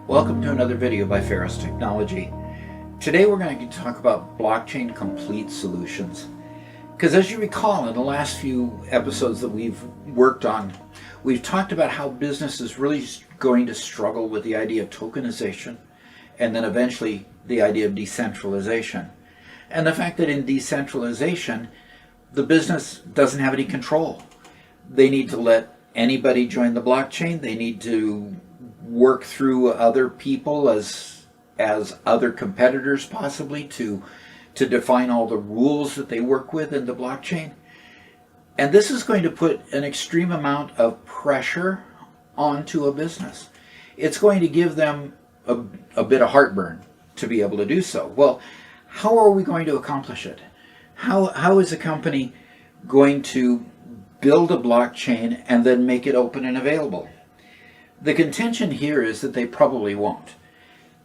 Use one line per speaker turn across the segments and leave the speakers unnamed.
Welcome to another video by Ferris Technology. Today we're going to talk about blockchain complete solutions. Because as you recall, in the last few episodes that we've worked on, we've talked about how business is really going to struggle with the idea of tokenization and then eventually the idea of decentralization. And the fact that in decentralization, the business doesn't have any control. They need to let anybody join the blockchain. They need to work through other people as other competitors possibly to define all the rules that they work with in the blockchain. And this is going to put an extreme amount of pressure onto a business. It's going to give them a bit of heartburn to be able to do so. Well, how are we going to accomplish it? How is a company going to build a blockchain and then make it open and available? The contention here is that they probably won't.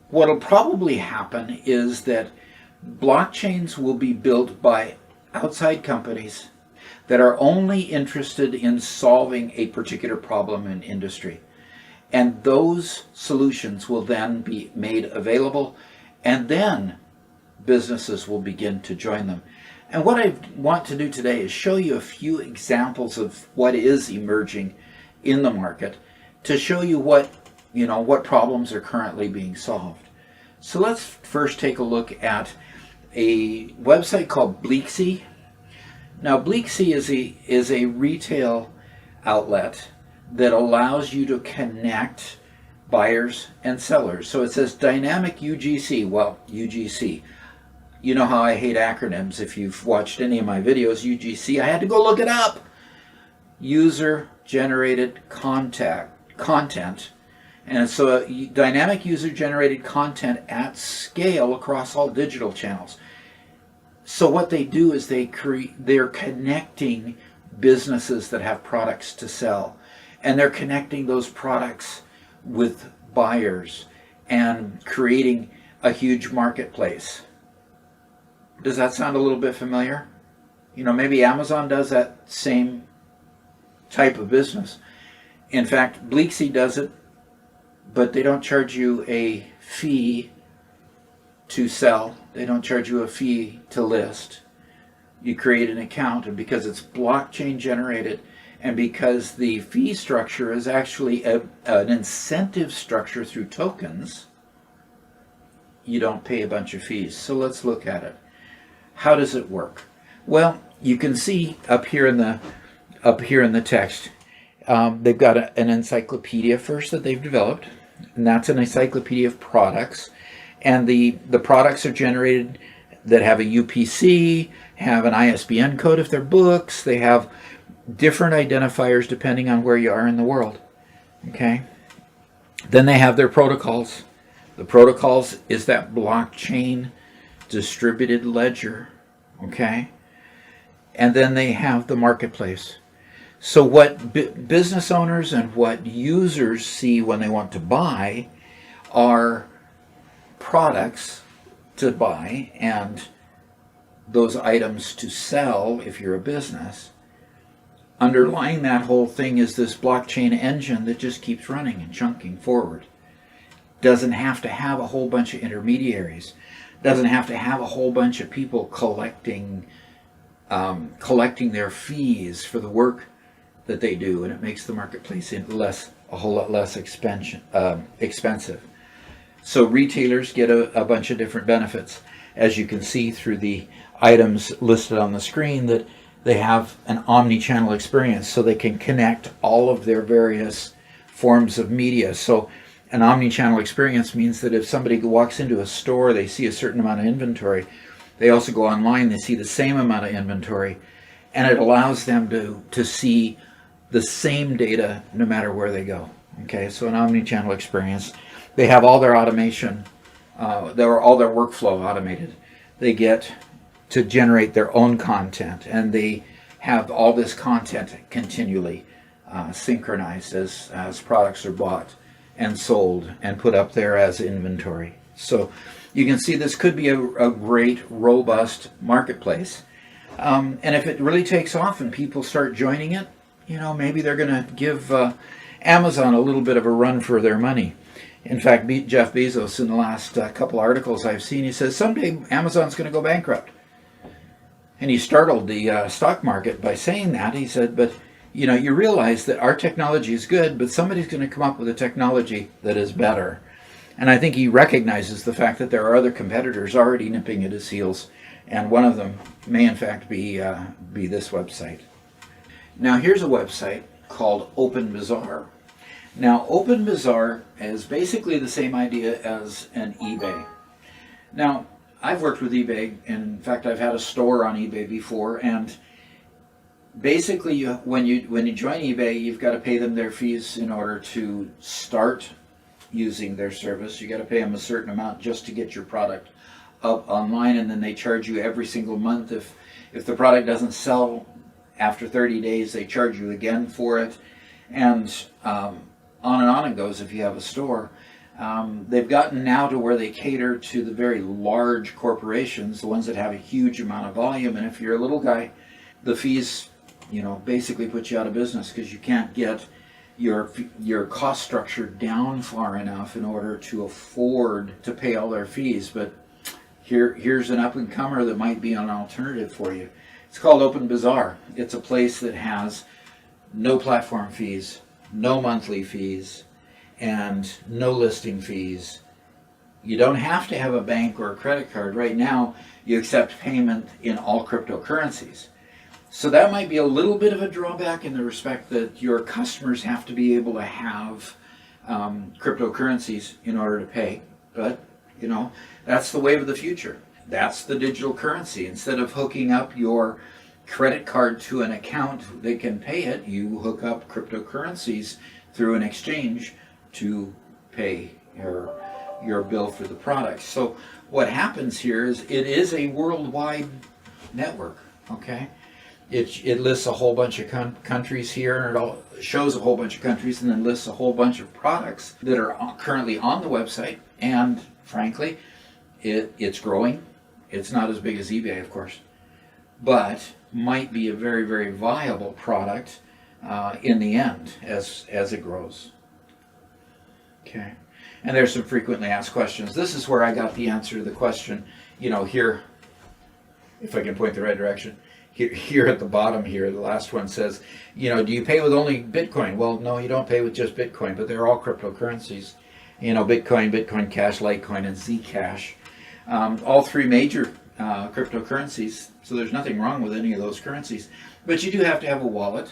What will probably happen is that blockchains will be built by outside companies that are only interested in solving a particular problem in industry. And those solutions will then be made available, and then businesses will begin to join them. And what I want to do today is show you a few examples of what is emerging in the market to show you what problems are currently being solved. So let's first take a look at a website called Bleaksy. Now Bleaksy is a retail outlet that allows you to connect buyers and sellers. So it says dynamic UGC. Well, UGC. You know how I hate acronyms. If you've watched any of my videos, UGC, I had to go look it up. User generated content. And so dynamic user generated content at scale across all digital channels. So what they do is they're connecting businesses that have products to sell, and they're connecting those products with buyers and creating a huge marketplace. Does that sound a little bit familiar? Maybe Amazon does that same type of business. In fact, Bleaksy does it, but they don't charge you a fee to sell. They don't charge you a fee to list. You create an account, and because it's blockchain generated, and because the fee structure is actually an incentive structure through tokens, you don't pay a bunch of fees. So let's look at it. How does it work? Well, you can see up here in the text, they've got an encyclopedia first that they've developed, and that's an encyclopedia of products. And the products are generated that have a UPC, have an ISBN code if they're books. They have different identifiers depending on where you are in the world. Okay. Then they have their protocols. The protocols is that blockchain distributed ledger. Okay. And then they have the marketplace. So what business owners and what users see when they want to buy are products to buy and those items to sell if you're a business. Underlying that whole thing is this blockchain engine that just keeps running and chunking forward. Doesn't have to have a whole bunch of intermediaries. Doesn't have to have a whole bunch of people collecting their fees for the work that they do, and it makes the marketplace a whole lot less expensive. So retailers get a bunch of different benefits. As you can see through the items listed on the screen, that they have an omni-channel experience, so they can connect all of their various forms of media. So an omni-channel experience means that if somebody walks into a store, they see a certain amount of inventory. They also go online, they see the same amount of inventory, and it allows them to see the same data no matter where they go. Okay, so an omni-channel experience. They have all their automation, all their workflow automated. They get to generate their own content, and they have all this content continually synchronized as products are bought and sold and put up there as inventory. So you can see this could be a great, robust marketplace. And if it really takes off and people start joining it, maybe they're going to give Amazon a little bit of a run for their money. In fact, Jeff Bezos, in the last couple articles I've seen, he says someday Amazon's going to go bankrupt. And he startled the stock market by saying that. He said, but you realize that our technology is good, but somebody's going to come up with a technology that is better. And I think he recognizes the fact that there are other competitors already nipping at his heels, and one of them may in fact be this website. Now here's a website called OpenBazaar. Now OpenBazaar is basically the same idea as an eBay. Now I've worked with eBay, and in fact I've had a store on eBay before, and basically when you join eBay, you've got to pay them their fees in order to start using their service. You got to pay them a certain amount just to get your product up online, and then they charge you every single month. If the product doesn't sell after 30 days, they charge you again for it, and on it goes if you have a store. They've gotten now to where they cater to the very large corporations, the ones that have a huge amount of volume, and if you're a little guy, the fees basically put you out of business, because you can't get your cost structure down far enough in order to afford to pay all their fees. But here's an up-and-comer that might be an alternative for you. It's called OpenBazaar. It's a place that has no platform fees, no monthly fees, and no listing fees. You don't have to have a bank or a credit card. Right now, you accept payment in all cryptocurrencies. So that might be a little bit of a drawback in the respect that your customers have to be able to have cryptocurrencies in order to pay. But, that's the wave of the future. That's the digital currency. Instead of hooking up your credit card to an account that can pay it, you hook up cryptocurrencies through an exchange to pay your bill for the product. So what happens here is it is a worldwide network, okay? It lists a whole bunch of countries here, and it shows a whole bunch of countries, and then lists a whole bunch of products that are currently on the website. And frankly, it's growing. It's not as big as eBay, of course, but might be a very, very viable product in the end as it grows. Okay, and there's some frequently asked questions. This is where I got the answer to the question, here, if I can point the right direction. Here at the bottom here, the last one says, do you pay with only Bitcoin? Well, no, you don't pay with just Bitcoin, but they're all cryptocurrencies. Bitcoin, Bitcoin Cash, Litecoin, and Zcash. All three major cryptocurrencies, so there's nothing wrong with any of those currencies. But you do have to have a wallet,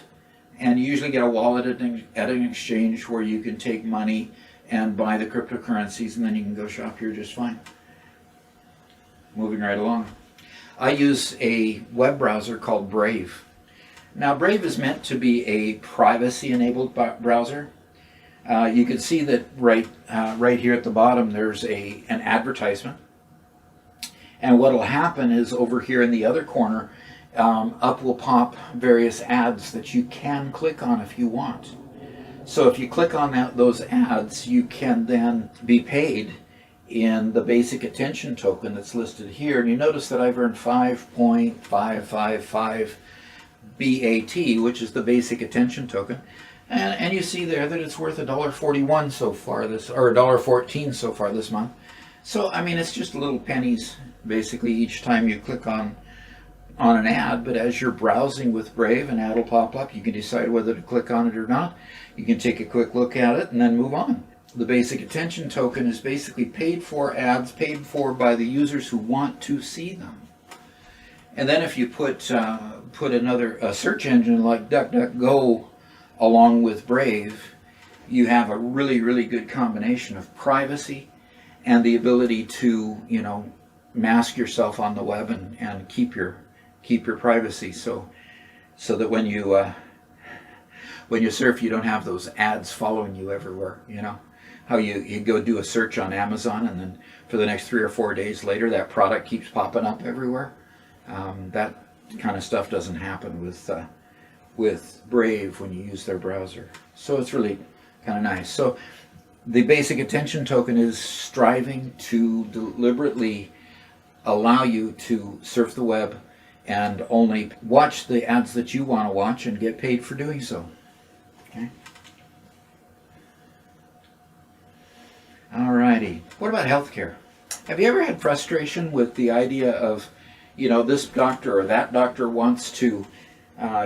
and you usually get a wallet at an exchange where you can take money and buy the cryptocurrencies, and then you can go shop here just fine. Moving right along. I use a web browser called Brave. Now, Brave is meant to be a privacy-enabled browser. You can see that right here at the bottom, there's an advertisement. And what will happen is over here in the other corner, up will pop various ads that you can click on if you want. So if you click on those ads, you can then be paid in the basic attention token that's listed here. And you notice that I've earned 5.555 BAT, which is the basic attention token. And you see there that it's worth $1.41 so far or $1.14 so far this month. So, I mean, it's just little pennies basically each time you click on an ad. But as you're browsing with Brave, an ad will pop up. You can decide whether to click on it or not. You can take a quick look at it and then move on. The basic attention token is basically paid for ads, paid for by the users who want to see them. And then if you put another search engine like DuckDuckGo along with Brave, you have a really, really good combination of privacy and the ability to, mask yourself on the web and keep your privacy, so that when you surf, you don't have those ads following you everywhere. How you go do a search on Amazon, and then for the next 3 or 4 days later, that product keeps popping up everywhere. That kind of stuff doesn't happen with Brave when you use their browser. So it's really kind of nice. So the basic attention token is striving to deliberately allow you to surf the web and only watch the ads that you want to watch and get paid for doing so. Okay. society. What about healthcare? Have you ever had frustration with the idea of, this doctor or that doctor wants to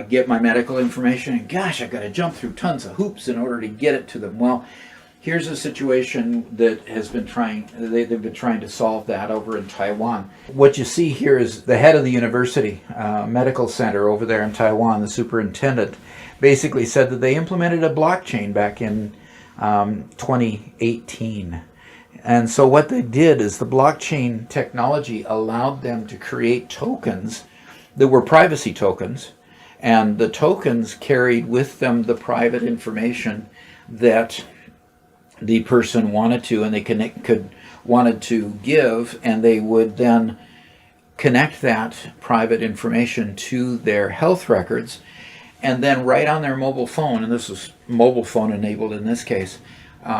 get my medical information, and gosh, I've got to jump through tons of hoops in order to get it to them? Well, here's a situation that they've been trying to solve that over in Taiwan. What you see here is the head of the university medical center over there in Taiwan, the superintendent, basically said that they implemented a blockchain back in 2018. And so what they did is the blockchain technology allowed them to create tokens that were privacy tokens, and the tokens carried with them the private information that the person wanted to, and they wanted to give, and they would then connect that private information to their health records, and then right on their mobile phone, and this was mobile phone enabled in this case,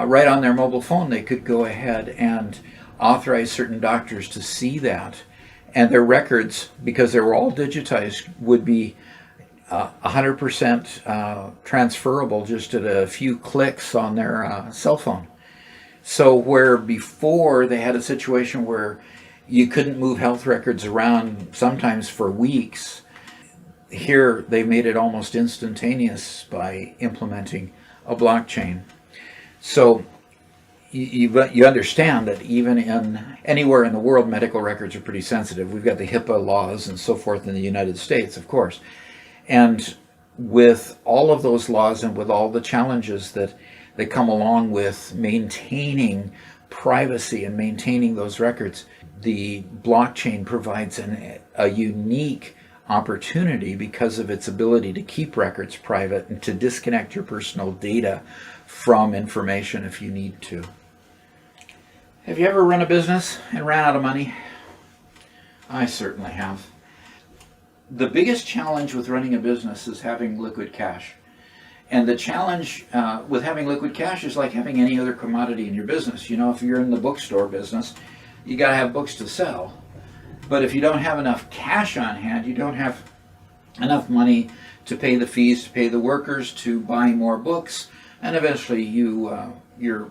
right on their mobile phone they could go ahead and authorize certain doctors to see that, and their records, because they were all digitized, would be 100% transferable just at a few clicks on their cell phone. So where before they had a situation where you couldn't move health records around sometimes for weeks, here they made it almost instantaneous by implementing a blockchain. So you understand that even anywhere in the world, medical records are pretty sensitive. We've got the HIPAA laws and so forth in the United States, of course. And with all of those laws and with all the challenges that come along with maintaining privacy and maintaining those records, the blockchain provides a unique opportunity because of its ability to keep records private and to disconnect your personal data from information if you need to. Have you ever run a business and ran out of money? I certainly have. The biggest challenge with running a business is having liquid cash. And the challenge with having liquid cash is like having any other commodity in your business. If you're in the bookstore business, you got to have books to sell. But if you don't have enough cash on hand, you don't have enough money to pay the fees, to pay the workers, to buy more books, and eventually your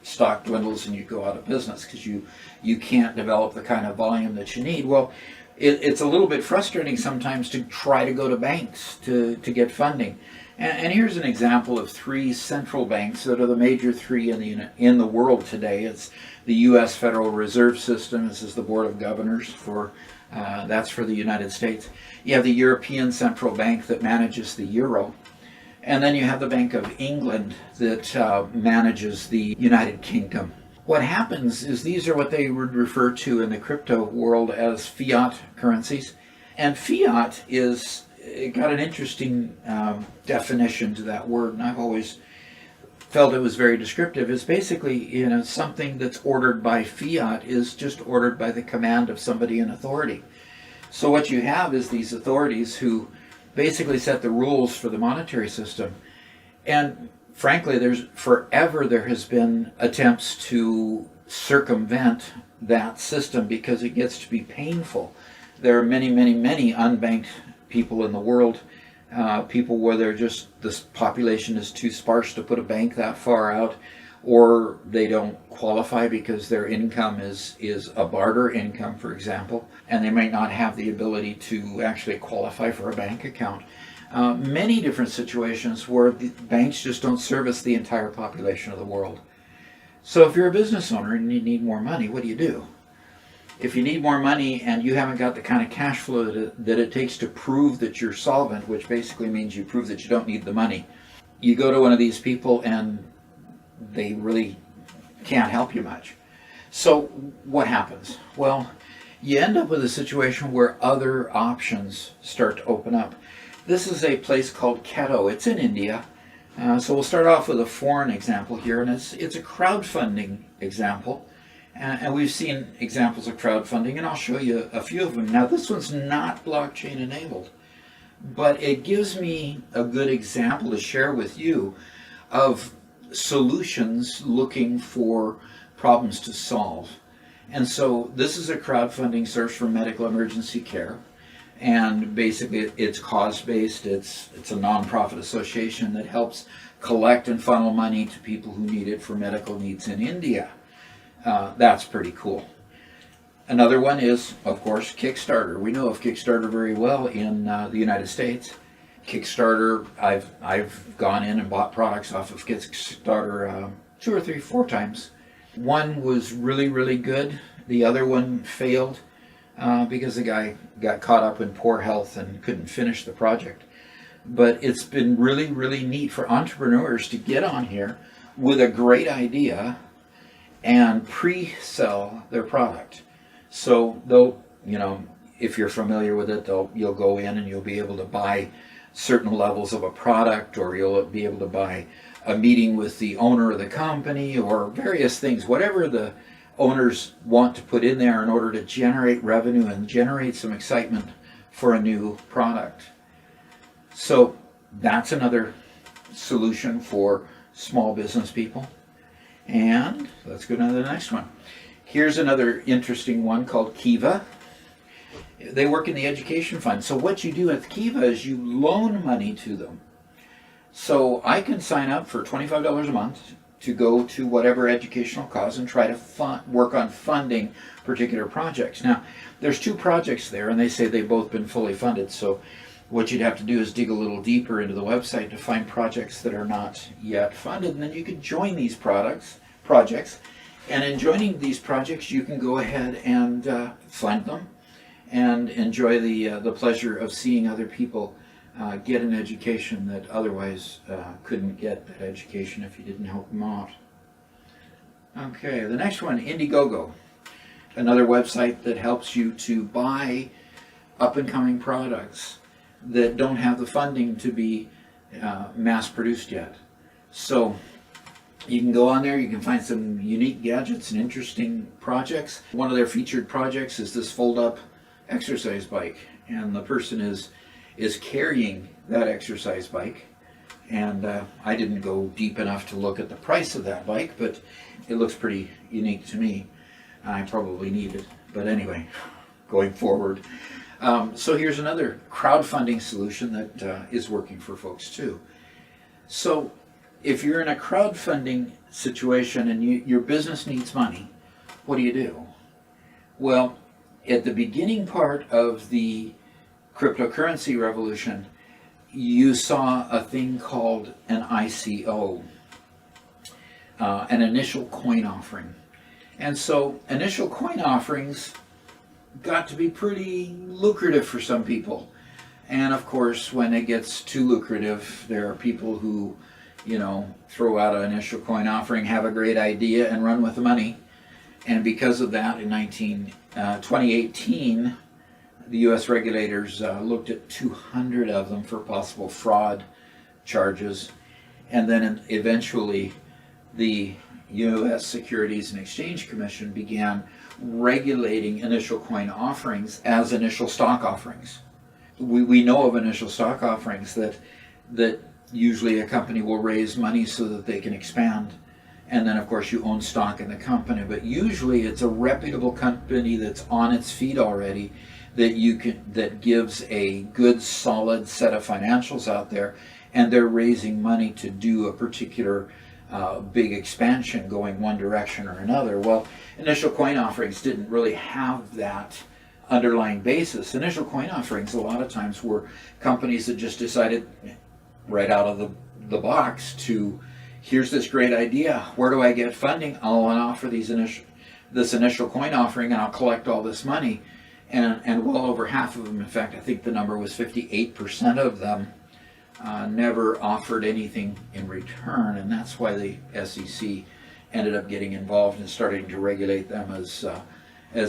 stock dwindles and you go out of business because you can't develop the kind of volume that you need. Well, it's a little bit frustrating sometimes to try to go to banks to get funding. And here's an example of three central banks that are the major three in the world today. It's the U.S. Federal Reserve System. This is the Board of Governors that's for the United States. You have the European Central Bank that manages the euro. And then you have the Bank of England that manages the United Kingdom. What happens is these are what they would refer to in the crypto world as fiat currencies. And fiat it got an interesting definition to that word, and I've always felt it was very descriptive. It's basically, something that's ordered by fiat is just ordered by the command of somebody in authority. So what you have is these authorities who basically set the rules for the monetary system. And frankly, there has been attempts to circumvent that system because it gets to be painful. There are many, many, many unbanked people in the world, people where this population is too sparse to put a bank that far out, or they don't qualify because their income is a barter income, for example, and they might not have the ability to actually qualify for a bank account. Many different situations where the banks just don't service the entire population of the world. So if you're a business owner and you need more money, what do? If you need more money and you haven't got the kind of cash flow that it takes to prove that you're solvent, which basically means you prove that you don't need the money, you go to one of these people and they really can't help you much. So what happens? Well, you end up with a situation where other options start to open up. This is a place called Ketto. It's in India. So we'll start off with a foreign example here, and it's a crowdfunding example. And we've seen examples of crowdfunding, and I'll show you a few of them. Now, this one's not blockchain enabled, but it gives me a good example to share with you of solutions looking for problems to solve. And so this is a crowdfunding search for medical emergency care. And basically it's cause-based. It's a nonprofit association that helps collect and funnel money to people who need it for medical needs in India. That's pretty cool. Another one is, of course, Kickstarter. We know of Kickstarter very well in the United States. Kickstarter, I've gone in and bought products off of Kickstarter 2 or 3, 4 times. One was really, really good. The other one failed because the guy got caught up in poor health and couldn't finish the project. But it's been really, really neat for entrepreneurs to get on here with a great idea and pre-sell their product. So they'll, if you're familiar with it, you'll go in and you'll be able to buy certain levels of a product, or you'll be able to buy a meeting with the owner of the company, or various things, whatever the owners want to put in there in order to generate revenue and generate some excitement for a new product. So that's another solution for small business people. And let's go to the next one. Here's another interesting one called Kiva. They work in the education fund. So what you do with Kiva is you loan money to them. So I can sign up for $25 a month to go to whatever educational cause and try to work on funding particular projects. Now, there's 2 projects there, and they say they've both been fully funded. So what you'd have to do is dig a little deeper into the website to find projects that are not yet funded, and then you can join these projects. And in joining these projects, you can go ahead and fund them and enjoy the pleasure of seeing other people get an education that otherwise couldn't get that education if you didn't help them out. Okay, the next one, Indiegogo, another website that helps you to buy up-and-coming products that don't have the funding to be mass-produced yet. So you can go on there, you can find some unique gadgets and interesting projects. One of their featured projects is this fold-up exercise bike, and the person is carrying that exercise bike. And I didn't go deep enough to look at the price of that bike, but it looks pretty unique to me. I probably need it, but anyway, going forward. So here's another crowdfunding solution that is working for folks too. So if you're in a crowdfunding situation and your business needs money, what do? Well, at the beginning part of the cryptocurrency revolution, you saw a thing called an ICO, an initial coin offering. And so initial coin offerings got to be pretty lucrative for some people. And of course, when it gets too lucrative, there are people who, throw out an initial coin offering, have a great idea, and run with the money. And because of that, in 2018, the U.S. regulators looked at 200 of them for possible fraud charges. And then eventually, the U.S. Securities and Exchange Commission began regulating initial coin offerings as initial stock offerings. We know of initial stock offerings that usually a company will raise money so that they can expand, and then of course you own stock in the company, but usually it's a reputable company that's on its feet already that gives a good solid set of financials out there, and they're raising money to do a particular big expansion going one direction or another. Well, initial coin offerings didn't really have that underlying basis. Initial coin offerings a lot of times were companies that just decided right out of the box to, here's this great idea, where do I get funding? I'll offer this initial coin offering and I'll collect all this money. And well over half of them, in fact, I think the number was 58% of them, never offered anything in return, and that's why the SEC ended up getting involved and starting to regulate them as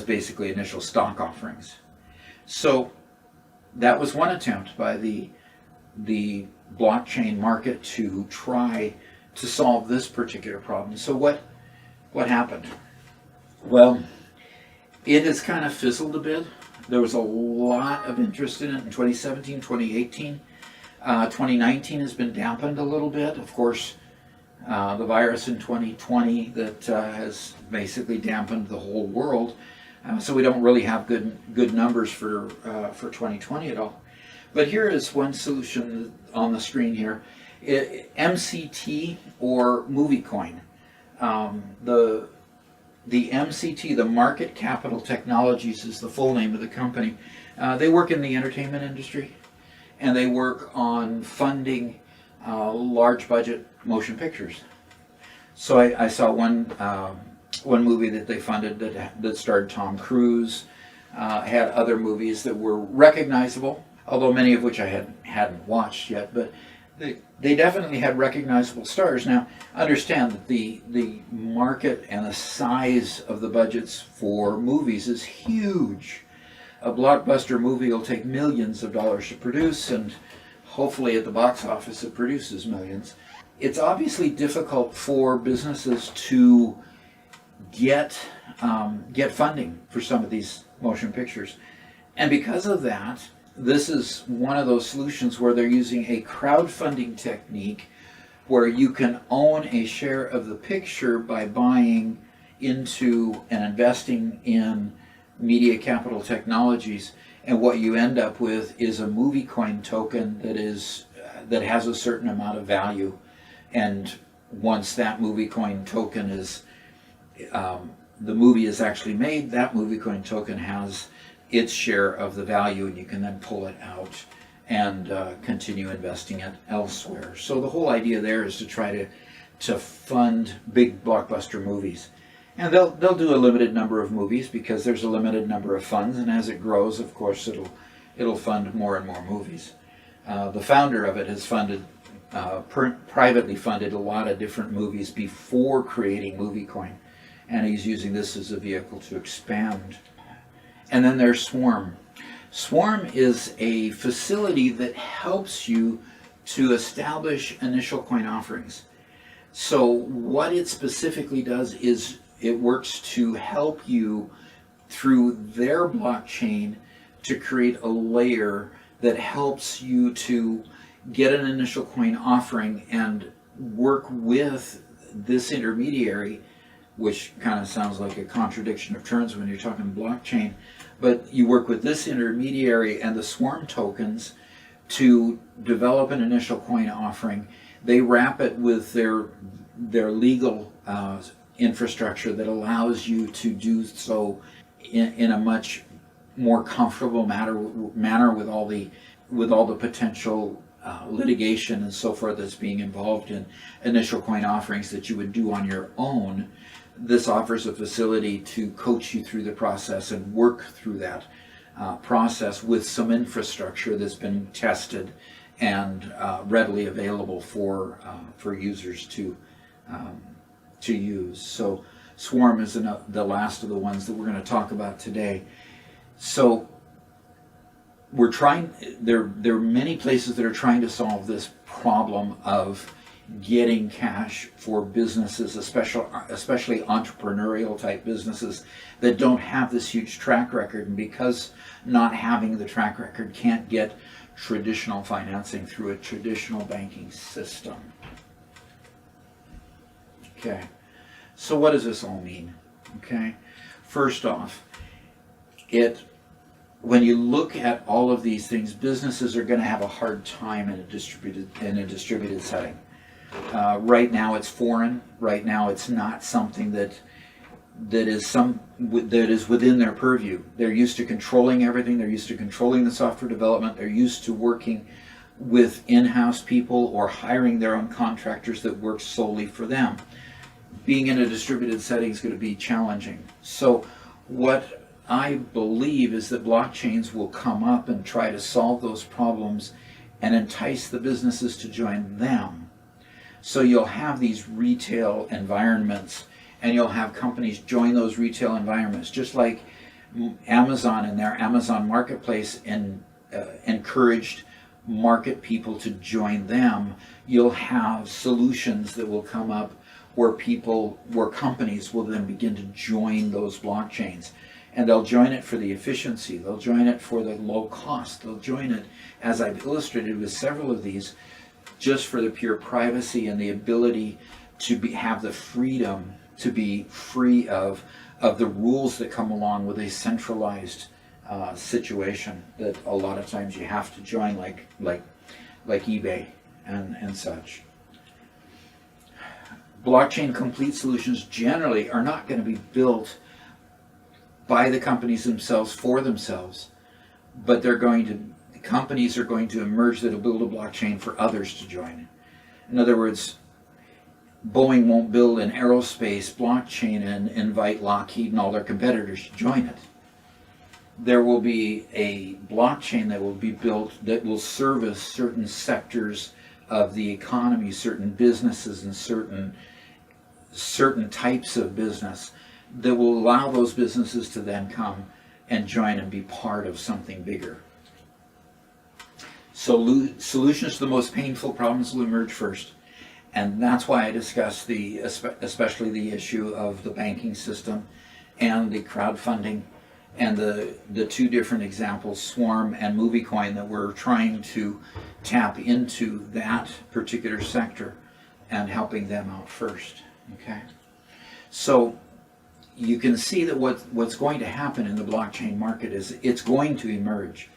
basically initial stock offerings. So that was one attempt by the blockchain market to try to solve this particular problem. So what happened? Well, it has kind of fizzled a bit. There was a lot of interest in it in 2017, 2018. 2019 has been dampened a little bit. Of course, the virus in 2020 that has basically dampened the whole world. So we don't really have good numbers for 2020 at all. But here is one solution on the screen here. MCT or MovieCoin. The The MCT, the Market Capital Technologies, is the full name of the company. They work in the entertainment industry, and they work on funding large budget motion pictures. So I saw one movie that they funded that starred Tom Cruise, had other movies that were recognizable, although many of which I hadn't watched yet, but they definitely had recognizable stars. Now, understand that the market and the size of the budgets for movies is huge. A blockbuster movie will take millions of dollars to produce, and hopefully at the box office it produces millions. It's obviously difficult for businesses to get funding for some of these motion pictures. And because of that, this is one of those solutions where they're using a crowdfunding technique where you can own a share of the picture by buying into and investing in Media Capital Technologies, and what you end up with is a movie coin token that has a certain amount of value. And once that movie coin token is the movie is actually made, that movie coin token has its share of the value, and you can then pull it out and continue investing it elsewhere. So the whole idea there is to try to fund big blockbuster movies. And they'll do a limited number of movies because there's a limited number of funds, and as it grows, of course, it'll fund more and more movies. The founder of it has privately funded a lot of different movies before creating MovieCoin, and he's using this as a vehicle to expand. And then there's Swarm. Swarm is a facility that helps you to establish initial coin offerings. So what it specifically does is it works to help you through their blockchain to create a layer that helps you to get an initial coin offering and work with this intermediary, which kind of sounds like a contradiction of terms when you're talking blockchain, but you work with this intermediary and the Swarm tokens to develop an initial coin offering. They wrap it with their legal infrastructure that allows you to do so in a much more comfortable manner with all the potential litigation and so forth that's being involved in initial coin offerings that you would do on your own. This offers a facility to coach you through the process and work through that process with some infrastructure that's been tested and readily available for users to use. So Swarm is the last of the ones that we're going to talk about today. So there are many places that are trying to solve this problem of getting cash for businesses, especially entrepreneurial type businesses that don't have this huge track record, and because not having the track record can't get traditional financing through a traditional banking system. Okay, so what does this all mean? Okay, first off, when you look at all of these things, businesses are going to have a hard time in a distributed setting. Right now, it's foreign. Right now, it's not something that is within their purview. They're used to controlling everything. They're used to controlling the software development. They're used to working with in-house people or hiring their own contractors that work solely for them. Being in a distributed setting is going to be challenging. So what I believe is that blockchains will come up and try to solve those problems and entice the businesses to join them. So you'll have these retail environments, and you'll have companies join those retail environments, just like Amazon and their Amazon Marketplace encouraged market people to join them. You'll have solutions that will come up where companies will then begin to join those blockchains. And they'll join it for the efficiency, they'll join it for the low cost, they'll join it, as I've illustrated with several of these, just for the pure privacy and the ability to have the freedom to be free of the rules that come along with a centralized situation that a lot of times you have to join, like eBay and such. blockchain complete solutions generally are not going to be built by the companies themselves for themselves, but companies are going to emerge that will build a blockchain for others to join. In other words, Boeing won't build an aerospace blockchain and invite Lockheed and all their competitors to join it. There will be a blockchain that will be built that will service certain sectors of the economy, certain businesses and certain types of business that will allow those businesses to then come and join and be part of something bigger. So solutions to the most painful problems will emerge first. And that's why I discussed especially the issue of the banking system and the crowdfunding and the two different examples, Swarm and MovieCoin, that we're trying to tap into that particular sector and helping them out first. Okay, so you can see that what's going to happen in the blockchain market is it's going to emerge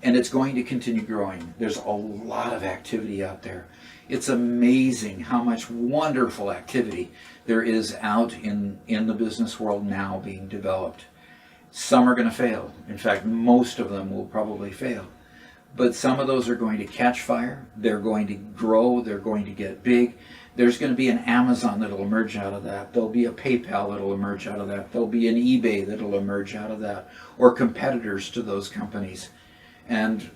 and it's going to continue growing. There's a lot of activity out there. It's amazing how much wonderful activity there is out in the business world now being developed. Some are going to fail. In fact, most of them will probably fail. But some of those are going to catch fire. They're going to grow. They're going to get big. There's going to be an Amazon that'll emerge out of that. There'll be a PayPal that'll emerge out of that. There'll be an eBay that'll emerge out of that, or competitors to those companies. And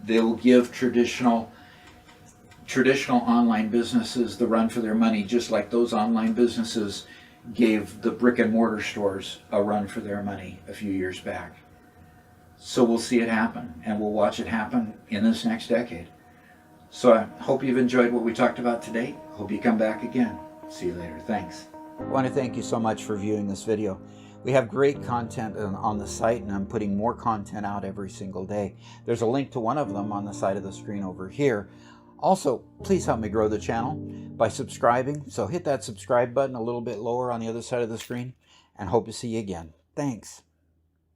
they'll give traditional online businesses the run for their money, just like those online businesses gave the brick and mortar stores a run for their money a few years back. So we'll see it happen, and we'll watch it happen in this next decade. So I hope you've enjoyed what we talked about today. Hope you come back again. See you later. Thanks. I want to thank you so much for viewing this video. We have great content on the site, and I'm putting more content out every single day. There's a link to one of them on the side of the screen over here. Also, please help me grow the channel by subscribing. So hit that subscribe button a little bit lower on the other side of the screen, and hope to see you again. Thanks.